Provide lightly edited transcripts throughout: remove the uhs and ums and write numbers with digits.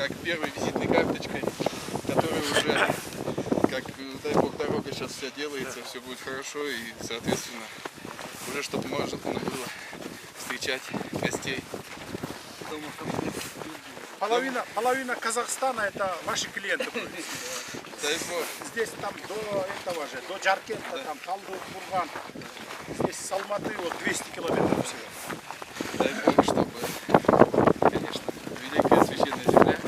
как первой визитной карточкой, которая уже, как, дай бог, дорога сейчас вся делается, все будет хорошо, и, соответственно, уже чтобы можно было встречать гостей. Половина Казахстана это ваши клиенты. Дай бог. Здесь там до этого же, до Джаркента, там Талдык, Бурган. Здесь с Алматы вот 200 километров всего. Дай бог, чтобы, конечно, великая священная земля,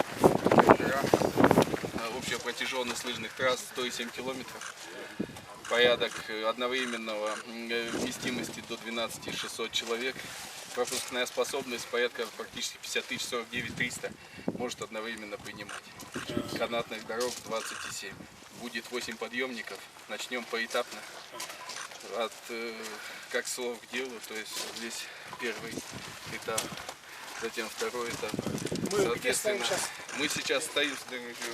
общая протяженность лыжных трасс 107 километров, порядок одновременного вместимости до 12 600 человек, пропускная способность порядка практически 50 тысяч, 49 300 может одновременно принимать. Канатных дорог 27. Будет 8 подъемников. Начнем поэтапно. От как слов к делу, то есть здесь первый этап, затем второй этап. Соответственно, мы сейчас стоим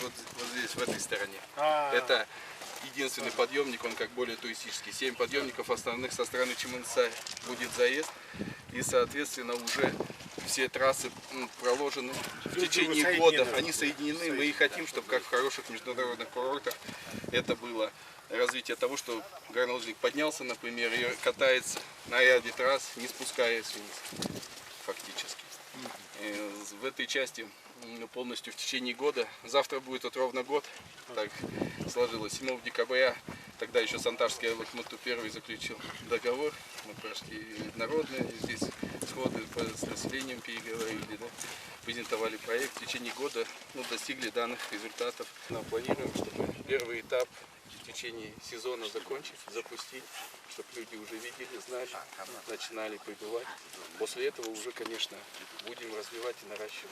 вот здесь, в этой стороне. Это единственный подъемник, он как более туристический. 7 подъемников основных со стороны Чимэнцза будет заезд. И, соответственно, уже все трассы проложены в течение года. Они соединены. Мы и хотим, чтобы как в хороших международных курортах это было развитие того, что горнолыжник поднялся, например, и катается на ряде трасс, не спускаясь вниз, фактически. И в этой части полностью в течение года. Завтра будет вот ровно год. Так сложилось. 7 декабря, тогда еще Санташский Лохмату первый заключил договор. Мы прошли народные здесь сходы с населением, переговорили, да, презентовали проект. В течение года достигли данных результатов. Но планируем, чтобы первый этап в течение сезона закончить, запустить, чтобы люди уже видели, знали, начинали прибывать. После этого уже, конечно, будем развивать и наращивать.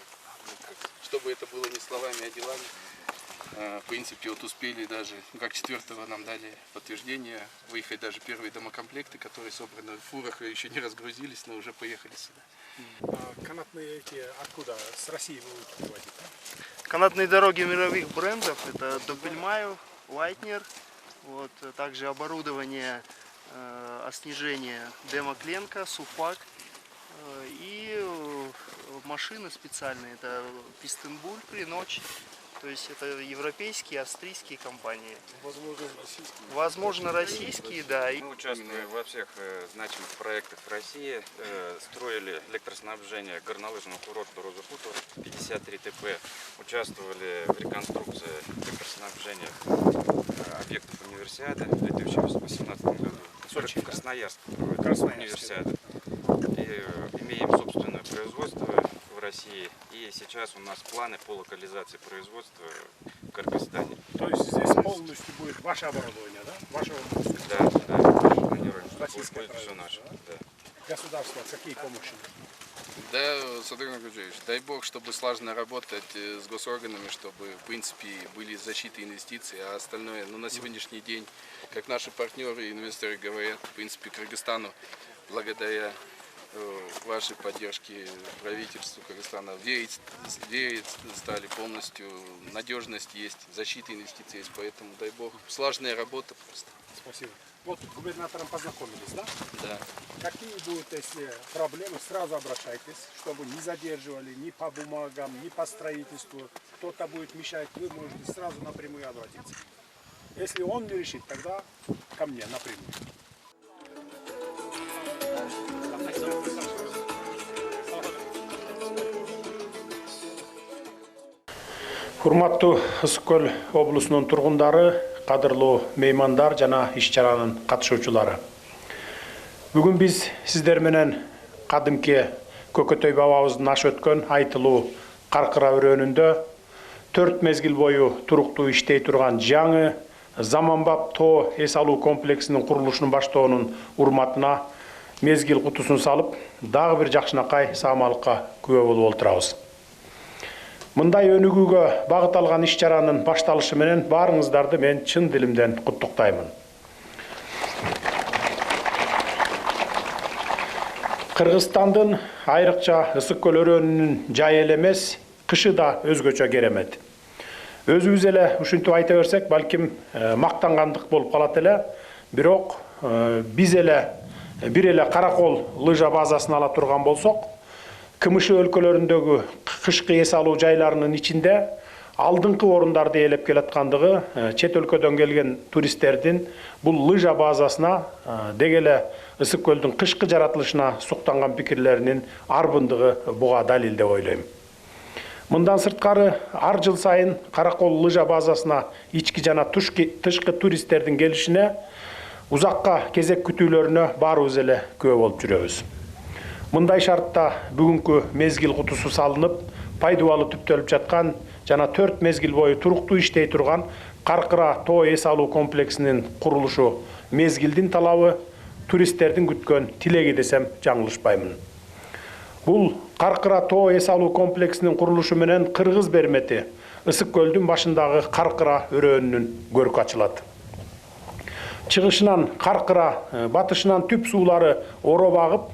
Чтобы это было не словами, а делами. В принципе, вот успели даже, как 4-го нам дали подтверждение, выехать даже первые домокомплекты, которые собраны в фурах, еще не разгрузились, но уже поехали сюда. Канатные эти откуда? С России вы будете привозить? Канатные дороги мировых брендов — это Доппельмайер, Лайтнер, вот, также оборудование снижения Демокленко, Суфак и машины специальные, это Пистенбуль, Приночь, то есть это европейские, австрийские компании. Возможно, российские, да. Мы участвовали во всех значимых проектах в России, строили электроснабжение горнолыжного курорта Роза Хутор, 53 ТП, участвовали в реконструкции электроснабжения объектов универсиады в 2018 году. В Красноярске универсиады. И имеем собственное производство в России. И сейчас у нас планы по локализации производства в Кыргызстане. То есть здесь полностью будет ваше оборудование, да? Ваше оборудование? Да, планируем, что будет все наше. Да. Государство, какие помощи? Да, Садыр Нагуджевич, дай бог, чтобы слаженно работать с госорганами, чтобы, в принципе, были защиты инвестиций, а остальное, на сегодняшний день, как наши партнеры и инвесторы говорят, в принципе, Кыргызстану, благодаря вашей поддержке правительству Кыргызстана, верить стали полностью, надежность есть, защита инвестиций есть, поэтому, дай бог, слаженная работа просто. Спасибо. Вот с губернатором познакомились, да? Да. Какие будут, если проблемы, сразу обращайтесь, чтобы не задерживали ни по бумагам, ни по строительству. Кто-то будет мешать, вы можете сразу напрямую обратиться. Если он не решит, тогда ко мне напрямую. Урматтуу Ысык Көл облусунун тургундары, кадырлуу меймандар жана иш-чаранын катышуучулары. Бүгүн биз сиздер менен кадимки Көкөтөй бабабыздын аш өткөн айтылуу Каркыра өрөөнүндө 4 мезгил бою туруктуу иштей турган жаңы заманбап тоо эс алуу комплексинин курулушунун баштоонун урматына мезгил кутусун салып, дагы бир жакшынакай саамалыкка күбө болуп отурабыз. Мындай өнүгүүгө багыт алган иш-чаранын башталышы менен баарыңыздарды мен чын дилимден куттуктаймын. Кыргызстандын айрыкча Ысык Көл өрөөнүнүн жайы эле эмес, кышы да өзгөчө керемет. Өзүбүз эле ушинтип айта берсек, балким мактангандык болуп калат эле, бирок биз эле бир эле Каракол лыжа базасын ала турган болсок, КМШ өлкөлөрүндөгү кышкы эс алуу жайларынын ичинде алдыңкы орундарды ээлеп келаткандыгы чет өлкөдөн келген туристтердин бул лыжа базасына деги эле Ысык көлдүн кышкы жаратылышына суктанган пикирлеринин арбындыгы буга далил деп ойлойм. Мындан сырткары ар жыл сайын Каракол лыжа базасына ички жана тышкы туристтердин келишине узакка кезек күтүүлөрүнө баарыбыз эле күбө болуп жүрөбүз. Мындай шартта бүгүнкү мезгил кутусу салынып, пайдубалы түптөлүп жаткан жана 4 мезгил бою туруктуу иштей турган Каркыра тоо эс алуу комплексинин курулушу мезгилдин талабы, туристтердин күткөн тилеги десем жаңылышпаймын. Бул Каркыра тоо эс алуу комплексинин курулушу менен Кыргыз бермети Ысык көлдүн башындагы Каркыра өрөөнүнүн көркү ачылат. Чыгышынан Каркыра, батышынан түп суулары Оро багып,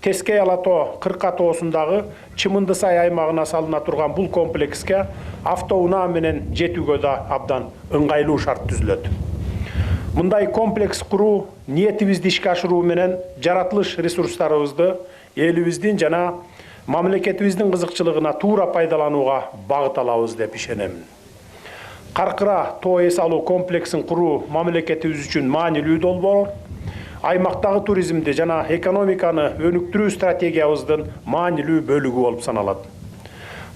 Тескей Алатоо, Кырка тоосундагы Чымындысай аймагына салына турган бул комплекске автоунаа менен жетүүгө да абдан ыңгайлуу шарт түзүлөт. Мындай комплекс куруу ниетибизди ишке ашыруу менен жаратылыш ресурстарыбызды элибиздин жана мамлекетибиздин кызыкчылыгына туура пайдаланууга багыт алабыз деп ишенемин. Каркыра тоо эс алуу комплексин куруу мамлекетибиз үчүн маанилүү долбоор, аймактагы туризмди жана экономиканы өнүктүрүү стратегиябыздын маанилүү бөлүгү болуп саналат.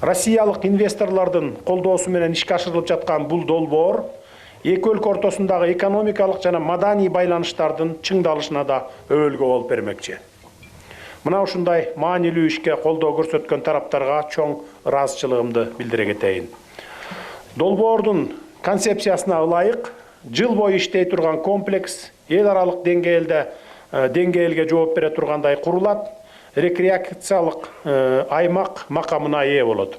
Россиялык инвесторлордун колдоосу менен ишке ашырылып жаткан бул долбоор эки өлкө ортосундагы экономикалык жана маданий байланыштардын чыңдалышына да өбөлгө болуп бермекчи. Мына ушундай маанилүү ишке колдоо көрсөткөн тараптарга чоң ыраазычылыгымды билдире кетейин. Долбоордун концепциясына ылайык жыл бою иштей турган комплекс эл аралык деңгээлге жооп бере тургандай курулат, рекреациялык аймак макамына ээ болот.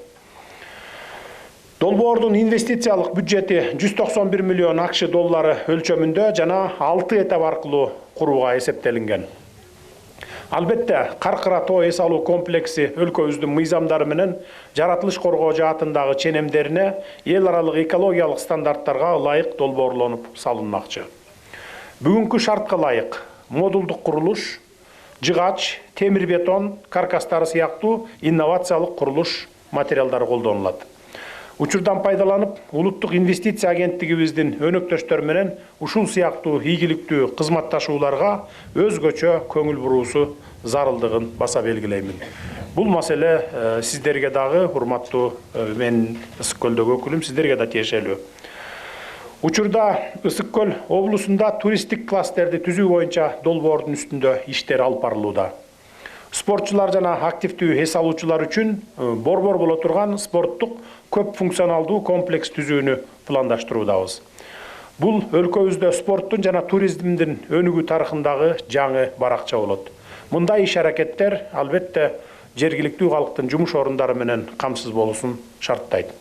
Долбоордун инвестициялык бюджети 191 миллион АКШ доллары өлчөмүндө жана 6 этап аркылуу курууга эсептелинген. Албетте, Каркыра тоо эс алуу комплекси өлкөбүздүн мыйзамдары менен жаратылыш коргоо жаатындагы ченемдерине эл аралык экологиялык стандарттарга ылайык долбоорлонуп салынмакчы. Бүгүнкү шартка ылайык модулдук курулуш, жыгач, темир бетон, каркастары сыяктуу инновациялык курулуш материалдары колдонулат. Учурдан пайдаланып, улуттук инвестиция агенттигибиздин өнөктөштөр менен ушул сыяктуу ийгиликтүү кызматташууларга өзгөчө көңүл буруусу зарылдыгын баса белгилеймин. Бул маселе сиздерге дагы, урматтуу мен Ысык көлдөгү өкүлүм, сиздерге да тиешелүү. Учурда Ысык көл облусунда туристтик кластерди түзүү боюнча долбоордун үстүндө иштер алып барылууда. Спортчулар жана активдүү эс алуучулар үчүн борбор боло турган спорттук көп функционалдуу комплекс түзүүнү пландаштыруудабыз. Бул өлкөбүздө спорттун жана туризмдин өнүгүү тарыхындагы жаңы баракча болот. Мындай иш-аракеттер албетте жергиликтүү калктын жумуш орундары менен камсыз болуусун шарттайт.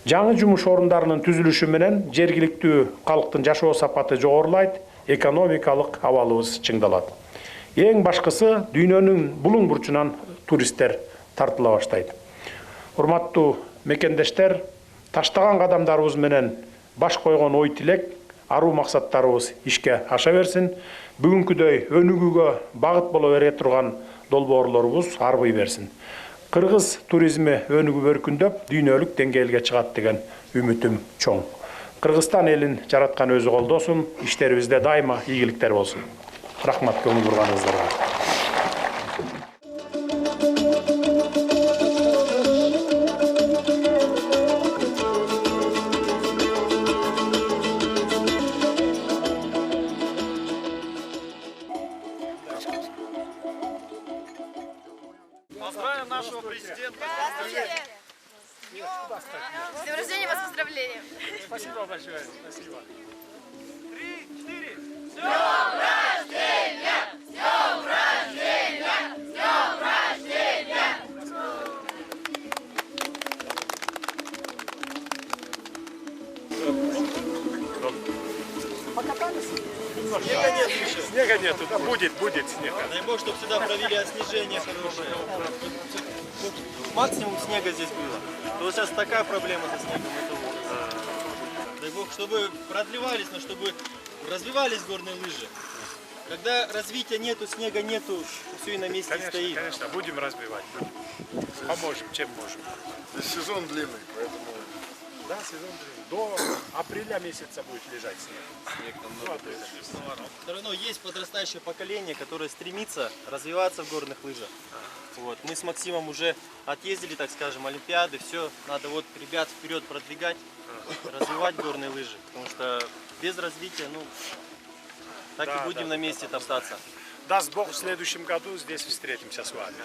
Жаңы жумуш орундарынын түзүлүшү менен жергиликтүү калктын жашоо сапаты жогорулайт, экономикалык абалыбыз чыңдалат. Эң башкысы дүйнөнүн булуң бурчунан туристтер тартыла баштайт. Урматтуу мекендештер, таштаган кадамдарыбыз менен баш койгон ой тилек, аруу максаттарыбыз ишке аша берсин. Бүгүнкүдөй өнүгүүгө багыт боло бере турган долбоорлорубуз арбый берсин. Кыргыз туризми өнүгүп өркүндөп, дүйнөлүк деңгээлге чыгат деген үмүтүм чоң. Кыргызстан элин жараткан өзү колдосун, иштерибизде дайыма ийгиликтер болсун. Рахмат көңүл бурганыңыздарга. Поздравим нашего президента. С днем рождения вас поздравляем. Спасибо большое. Спасибо. 3-4. С днем рождения! С днем рождения! С днем рождения! Снега нет еще. Снега нету, да, будет снег. Дай бог, чтобы сюда провели снижение хорошее. Максимум снега здесь было. То сейчас такая проблема со снегом. Дай бог, чтобы продлевались, но чтобы развивались горные лыжи. Когда развития нету, снега нету, все и на месте Конечно, стоит. конечно, будем развивать. Поможем, чем можем. Сезон длинный, поэтому... Да, сезон до апреля месяца будет лежать снег. Снег там До много. апреля месяца. Все равно есть подрастающее поколение, которое стремится развиваться в горных лыжах. Вот. Мы с Максимом уже отъездили, так скажем, олимпиады, все, надо вот ребят вперед продвигать, развивать горные лыжи, потому что без развития, ну, так Да, и будем да, на месте топтаться. Даст Бог, в следующем году здесь встретимся с вами.